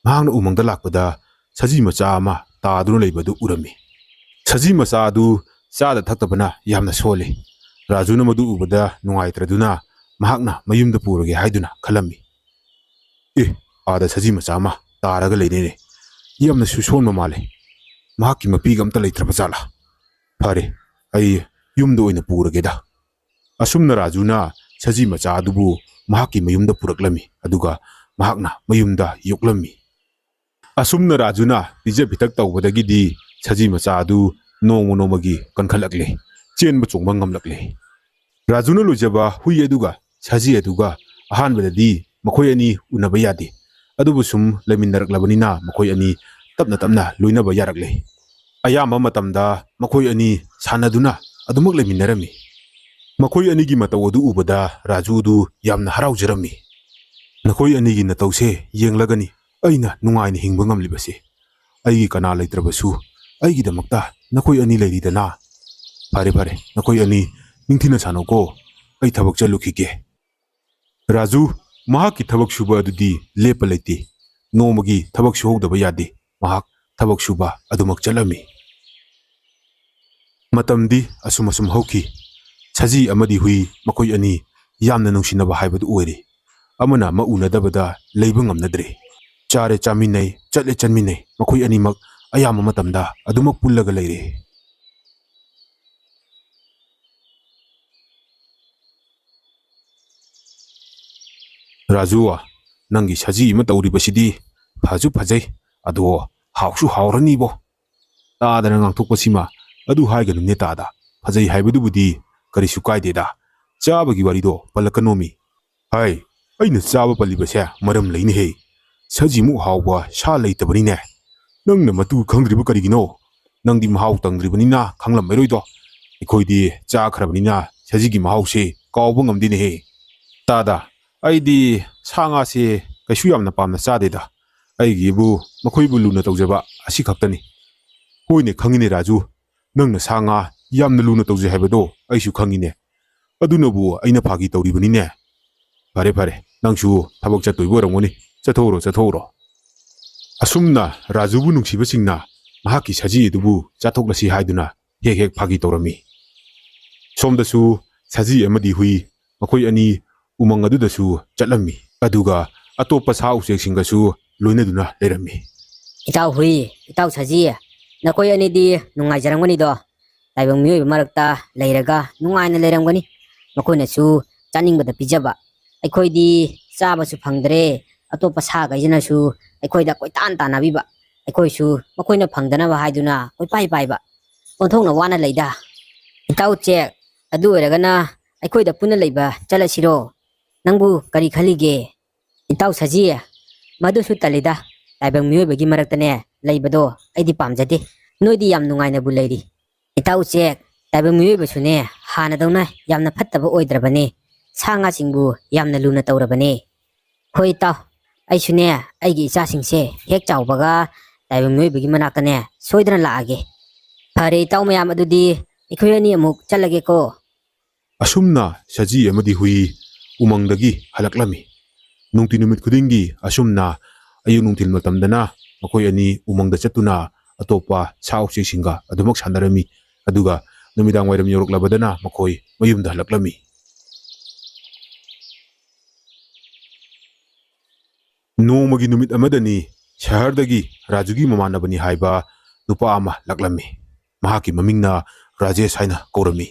ꯃꯍꯥꯛꯅ ꯎꯃꯪꯗ ꯂꯥꯛꯄꯗ ꯁꯖꯤ ꯃꯆꯥ ꯑꯃ ꯇꯥꯗꯨꯅ ꯂꯩꯕꯗꯨ ꯎꯔꯝꯃꯤ꯫ ꯁꯖꯤ ꯃꯆꯥ ꯑꯗꯨ ꯆꯥꯗ ꯊꯛꯇꯕꯅ ꯌꯥꯝꯅ ꯁꯣꯜꯂꯤ꯫ ꯔꯥꯖꯨꯅ ꯃꯗꯨ ꯎꯕꯗ ꯅꯨꯡꯉꯥꯏꯇ꯭ꯔꯗꯨꯅ ꯃꯍꯥꯛꯅ ꯃꯌꯨꯝꯗ ꯄꯨꯔꯒꯦ ꯍꯥꯏꯗꯨꯅ ꯈꯜꯂꯝꯃꯤ꯫ ꯑꯥꯗ ꯁꯖꯤ ꯃꯆꯥ ꯑꯃ ꯇꯥꯔꯒ ꯂꯩꯔꯦꯅꯦ꯫ ꯌꯥꯝꯅꯁꯨ ꯁꯣꯟꯕ ꯃꯥꯜꯂꯦ꯫ ꯃꯍꯥꯛꯀꯤ ꯃꯄꯤꯒ ꯑꯝꯇ ꯂꯩꯇ꯭ꯔꯕ ꯖꯥꯠꯂꯥ? ꯐꯔꯦ, ꯑꯩ ꯌꯨꯝꯗ ꯑꯣꯏꯅ ꯄꯨꯔꯒꯦꯗ꯫ ꯑꯁꯨꯝꯅ ꯔꯥꯖꯨꯅ ꯁꯖꯤ ꯃꯆꯥ ꯑꯗꯨꯕꯨ ꯃꯍꯥꯛꯀꯤ ꯃꯌꯨꯝꯗ ꯄꯨꯔꯛꯂꯝꯃꯤ, ꯑꯗꯨꯒ ꯃꯍꯥꯛꯅ ꯃꯌꯨꯝꯗ ꯌꯣꯛꯂꯝꯃꯤ꯫ ꯑꯁꯨꯝꯅ ꯔꯥꯖꯨꯅ ꯄꯤꯖ ꯄꯤꯊꯛ ꯇꯧꯕꯗꯒꯤꯗꯤ ꯁꯖꯤ ꯃꯆꯥ ꯑꯗꯨ ꯅꯣꯡꯃ ꯅꯣꯡꯃꯒꯤ ꯀꯟꯈꯠꯂꯛꯂꯦ, ꯆꯦꯟꯕ ꯆꯣꯡꯕ ꯉꯝꯂꯛꯂꯦ꯫ ꯔꯥꯖꯨꯅ ꯂꯣꯏꯖꯕ ꯍꯨꯏ ꯑꯗꯨꯒ ꯁꯖꯤ ꯑꯗꯨꯒ ꯑꯍꯥꯟꯕꯗꯗꯤ ꯃꯈꯣꯏ ꯑꯅꯤ ꯎꯅꯕ ꯌꯥꯗꯦ, ꯑꯗꯨꯕꯨ ꯁꯨꯝ ꯂꯩꯃꯤꯟꯅꯔꯛꯂꯕꯅꯤꯅ ꯃꯈꯣꯏ ꯑꯅꯤ ꯇꯞꯅ ꯇꯞꯅ ꯂꯣꯏꯅꯕ ꯌꯥꯔꯛꯂꯦ꯫ ꯑꯌꯥꯝꯕ ꯃꯇꯝꯗ ꯃꯈꯣꯏ ꯑꯅꯤ ꯁꯥꯟꯅꯗꯨꯅ ꯑꯗꯨꯃꯛ ꯂꯩꯃꯤꯟꯅꯔꯝꯃꯤ꯫ ꯃꯈꯣꯏ ꯑꯅꯤꯒꯤ ꯃꯇꯧ ꯑꯗꯨ ꯎꯕꯗ ꯔꯥꯖꯨꯗꯨ ꯌꯥꯝꯅ ꯍꯔꯥꯎꯖꯔꯝꯃꯤ꯫ ꯅꯈꯣꯏ ꯑꯅꯤꯒꯤ ꯅꯇꯧꯁꯦ ꯌꯦꯡꯂꯒꯅꯤ ꯑꯩꯅ ꯅꯨꯡꯉꯥꯏꯅ ꯍꯤꯡꯕ ꯉꯝꯂꯤꯕꯁꯦ꯫ ꯑꯩꯒꯤ ꯀꯅꯥ ꯂꯩꯇ꯭ꯔꯕꯁꯨ ꯑꯩꯒꯤꯗꯃꯛꯇ ꯅꯈꯣꯏ ꯑꯅꯤ ꯂꯩꯔꯤꯗꯅ꯫ ꯐꯔꯦ ꯐꯔꯦ, ꯅꯈꯣꯏ ꯑꯅꯤ ꯅꯤꯡꯊꯤꯅ ꯁꯥꯟꯅꯧꯀꯣ, ꯑꯩ ꯊꯕꯛ ꯆꯠꯂꯨꯈꯤꯒꯦ꯫ ꯔꯥꯖꯨ ꯃꯍꯥꯛꯀꯤ ꯊꯕꯛ ꯁꯨꯕ ꯑꯗꯨꯗꯤ ꯂꯦꯞꯄ ꯂꯩꯇꯦ꯫ ꯅꯣꯡꯃꯒꯤ ꯊꯕꯛ ꯁꯨꯍꯧꯗꯕ ꯌꯥꯗꯦ꯫ mahak tabak suba adumak chalami. Matamdi asum hauki. Saji amadi hui makoi ani yamna nungsinaba haibadu uweri. Amana maunadabada leiba ngamnadre. Chare chaminay, chatle chanminay, makoi animak ayama matamda adumak pullaga leire. Rajuwa, nangi saji ima tauribasidi phaju phajai ado hawsu hawrani bo. Taadana ngangthokpasima adu haiganu ne taada phajai haibadubudi karisu kaideda chabagi warido palakanomi. Hai, aina chaba palibase maram leini he. Sajimu hawba sha leitabani ne. Nangna matu khangdriba karigino. Nangdi mahaw tangdribanina khanglamairoido. Ikhoidi cha kharabnina sajigi mahawse kawba ngamdine he. Tada aidi sanga se kaisu yamna pamna chadeda. Aigibu makhoibu luna tawjaba asi khaktani. Hoine khangine Raju. Nangna sanga yamna luna tawje haibado aisu khangine. Adunabu aina phagi tawribani ne. Pare nangsu thabak chattoibo oramgoni. Chathoro. Asumna Rajubu nungsibasingna mahaki saji edubu chathoklasi haiduna hek phagi tawrami. Somdasu saji amadi hui makoi ani umang adudasu chatlami. Aduga atopa sa usek-singgasu loinaduna lerami. Itaw hui, itaw saji. Nakoi ani di nungaijarangani do. Taibang miyoy marakta leiraga nungaina leiramgani. Makoinasu chaningbada pijaba. Aikoi di chabasu phangdre. Atopa sa gaijanasu aikoida koitan tanabiba. Aikoisu makoina phangdanaba haiduna koipai paiba. Onthokna wana leida. Itaw chek adu oiragana aikoida puna leiba chalasiro. Nangbu kari khalige. Itaw saji madusu talida. Taibang miyoybagi maraktane leibado aidi pamjade. Noidi yam nungainabu leiri. Itaw chek taibang miyoybasune hanadawna yamna phattaba oidrabane. Sanga singbu yamna luna tawrabane. Hoi taw aisune aigi ichasingse hek chawbaga taibang miyoybagi manaktane soidana laage. Phare taw mayam adudi ikhoi ani amuk chalage ko. Asumna saji amadi hui umangdagi halaklami. Nungti numit khudingi asumna ayung nungtil matamdana makoi ani umangda chatuna atopa sa usek-singga adumak sanarami. Aduga numidang wairam yoroklabadana makoi mayumda halaklami. Nongmagi numit amadani shahardagi Rajugi mamanabani haiba nupa ama laklami. Mahaki mamingna Rajesh haina kaurami.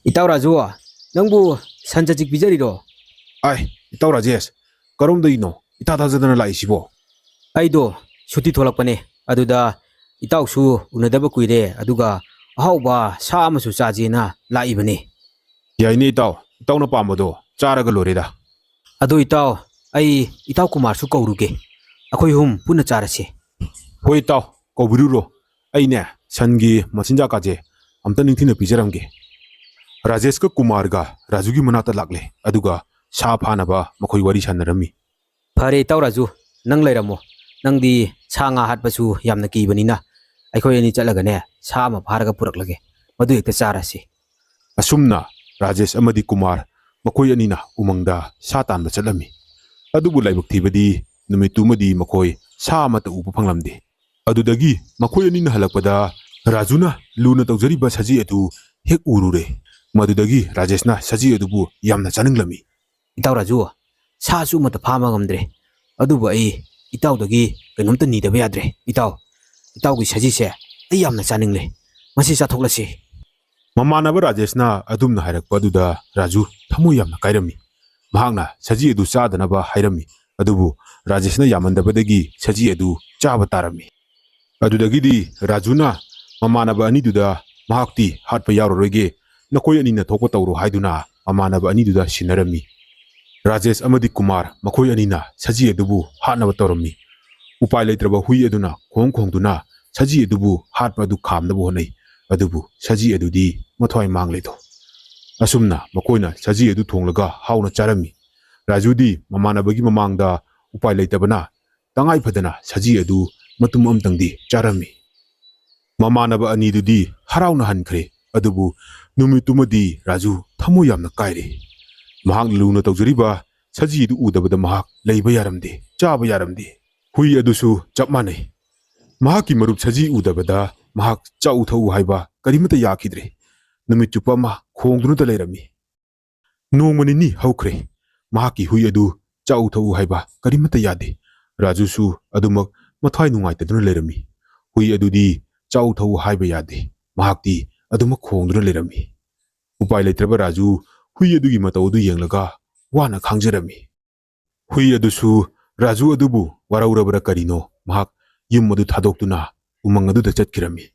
Itaw Raju, nangbu sanjajik bijariro. Ai, itaw Rajesh, karomdaino itatazadana laisibo. Aido suti tholakpane aduda itawsu unadaba kuire aduga ahawba sa amasu chajena laibane. Yaine itawna pamado charaga loreda. Ado itaw ai itaw Kumar su kauruge. Akhoi hum puna charase. Hoi itaw, kaubiruro. Aine sangi machinjakaje amta ningthina pijaramge. Rajesh ka Kumar ga Rajugi manata lakle aduga sa phanaba makhoi wari sanarami. Phare itaw Raju, nang leiramo. Nangdi sanga hatbasu yamna kibanina. Aikhoi ani chatlagane sa ama pharaga puraklage. Madu hekta charase. Asumna Rajesh amadi Kumar makoi anina umangda sa tanba chatlami. Adubu laibak thibadi numitumadi makoi sa amata upa phanglamde. Adudagi makoi anina halakpada Rajuna luna tawjariba saji adu hek urure. Madudagi Rajeshna saji adubu yamna chaninglami. Itaw Raju, sa su mata phama ngamdre. Adubu ai itawdagi kanomta nidaba yadre. Itawgi sajise ai yamna chaningle. Masi chathoklase. Mamanaba Rajeshna adumna hairakpaduda Raju thamu yamna kairami. Mahakna saji adu chadanaba hairami. Adubu Rajeshna yamandabadagi saji adu chaba tarami. Adudagidi Rajuna mamanaba aniduda mahakti hatpa yaroroige nakoi anina thokpa tawro haiduna mamanaba aniduda sinarami. Rajesh amadi Kumar makoi anina saji adubu hatnaba tawrami. Upai leitraba hui aduna khongduna saji adubu hatpa adu khamnaba honai. Adubu saji adudi mathwai mangledo. Asumna makoina saji adu thonglaga hauna charami. Rajudi mamanabagi mamangda upai leitabana tangai phadana saji adu matum amtangdi charami. Mamanaba anidudi harauna hankre adubu numitumadi Raju thamu yamna kaire. Mahak luna tawjariba saji adu udabada mahak leiba yaramde chaba yaramde. ꯍꯨꯏ ꯑꯗꯨꯁꯨ ꯆꯞ ꯃꯥꯟꯅꯩ꯫ ꯃꯍꯥꯛꯀꯤ ꯃꯔꯨꯞ ꯁꯖꯤ ꯎꯗꯕꯗ ꯃꯍꯥꯛ ꯆꯥꯎ ꯊꯛꯎ ꯍꯥꯏꯕ ꯀꯔꯤꯃꯠꯇ ꯌꯥꯈꯤꯗ꯭ꯔꯦ꯫ ꯅꯨꯃꯤꯠ ꯆꯨꯞꯄ ꯑꯃ ꯈꯣꯡꯗꯨꯅꯇ ꯂꯩꯔꯝꯃꯤ꯫ ꯅꯣꯡꯃ ꯅꯤꯅꯤ ꯍꯧꯈ꯭ꯔꯦ꯫ ꯃꯍꯥꯛꯀꯤ ꯍꯨꯏ ꯑꯗꯨ ꯆꯥꯎ ꯊꯛꯎ ꯍꯥꯏꯕ ꯀꯔꯤꯃꯠꯇ ꯌꯥꯗꯦ꯫ ꯔꯥꯖꯨꯁꯨ ꯑꯗꯨꯃꯛ ꯃꯊ꯭ꯋꯥꯏ ꯅꯨꯡꯉꯥꯏꯇꯗꯨꯅ ꯂꯩꯔꯝꯃꯤ꯫ ꯍꯨꯏ ꯑꯗꯨꯗꯤ ꯆꯥꯎ ꯊꯛꯎ ꯍꯥꯏꯕ ꯌꯥꯗꯦ꯫ ꯃꯍꯥꯛꯇꯤ ꯑꯗꯨꯃꯛ ꯈꯣꯡꯗꯨꯅ ꯂꯩꯔꯝꯃꯤ꯫ ꯎꯄꯥꯏ ꯂꯩꯇ꯭ꯔꯕ ꯔꯥꯖꯨ ꯍꯨꯏ ꯑꯗꯨꯒꯤ ꯃꯇꯧ ꯑꯗꯨ ꯌꯦꯡꯂꯒ ꯋꯥꯅ ꯈꯥꯡꯖꯔꯝꯃꯤ꯫ ꯍꯨꯏ ꯑꯗꯨꯁꯨ ꯔꯥꯖꯨ ꯑꯗꯨꯕꯨ ꯋꯥꯔꯧꯔꯕꯔ ꯀꯔꯤꯅꯣ ꯃꯍꯥꯛ ꯌꯨꯝ ꯑꯗꯨ ꯊꯥꯗꯣꯛꯇꯨꯅ ꯎꯃꯪ ꯑꯗꯨꯗ ꯆꯠꯈꯤꯔꯝꯃꯤ꯫